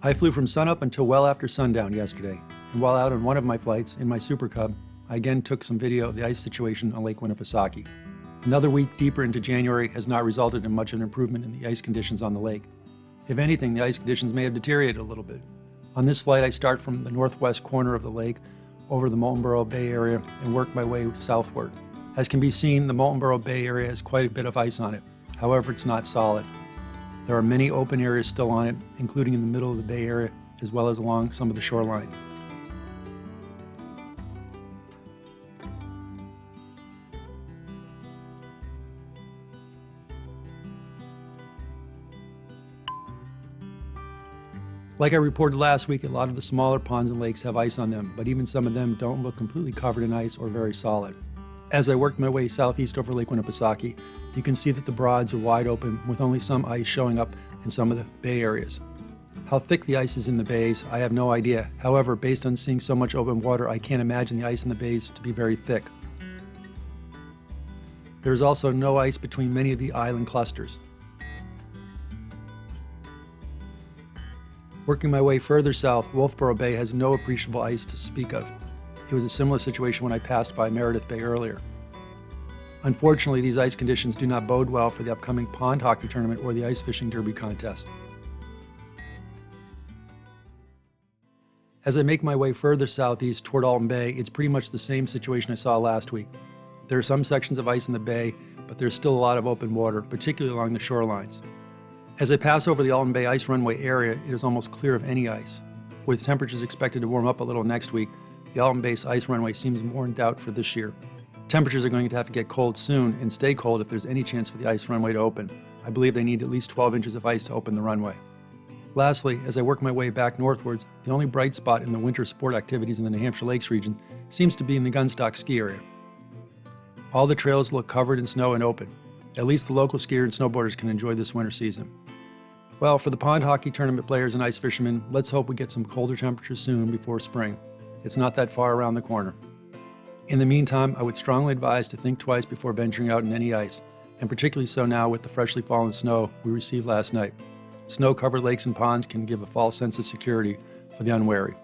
I flew from sunup until well after sundown yesterday, and while out on one of my flights in my Super Cub, I again took some video of the ice situation on Lake Winnipesaukee. Another week deeper into January has not resulted in much of an improvement in the ice conditions on the lake. If anything, the ice conditions may have deteriorated a little bit. On this flight, I start from the northwest corner of the lake over the Moultonborough Bay area and work my way southward. As can be seen, the Moultonborough Bay area has quite a bit of ice on it. However, it's not solid. There are many open areas still on it, including in the middle of the bay area, as well as along some of the shorelines. Like I reported last week, a lot of the smaller ponds and lakes have ice on them, but even some of them don't look completely covered in ice or very solid. As I worked my way southeast over Lake Winnipesaukee, you can see that the broads are wide open with only some ice showing up in some of the bay areas. How thick the ice is in the bays, I have no idea. However, based on seeing so much open water, I can't imagine the ice in the bays to be very thick. There is also no ice between many of the island clusters. Working my way further south, Moultonborough Bay has no appreciable ice to speak of. It was a similar situation when I passed by Meredith Bay earlier. Unfortunately, these ice conditions do not bode well for the upcoming pond hockey tournament or the ice fishing derby contest. As I make my way further southeast toward Alton Bay, it's pretty much the same situation I saw last week. There are some sections of ice in the bay, but there's still a lot of open water, particularly along the shorelines. As I pass over the Alton Bay ice runway area, it is almost clear of any ice. With temperatures expected to warm up a little next week, the Alton Bay's ice runway seems more in doubt for this year. Temperatures are going to have to get cold soon and stay cold if there's any chance for the ice runway to open. I believe they need at least 12 inches of ice to open the runway. Lastly, as I work my way back northwards, the only bright spot in the winter sport activities in the New Hampshire Lakes region seems to be in the Gunstock ski area. All the trails look covered in snow and open. At least the local skiers and snowboarders can enjoy this winter season. Well, for the pond hockey tournament players and ice fishermen, let's hope we get some colder temperatures soon before spring. It's not that far around the corner. In the meantime, I would strongly advise to think twice before venturing out in any ice, and particularly so now with the freshly fallen snow we received last night. Snow-covered lakes and ponds can give a false sense of security for the unwary.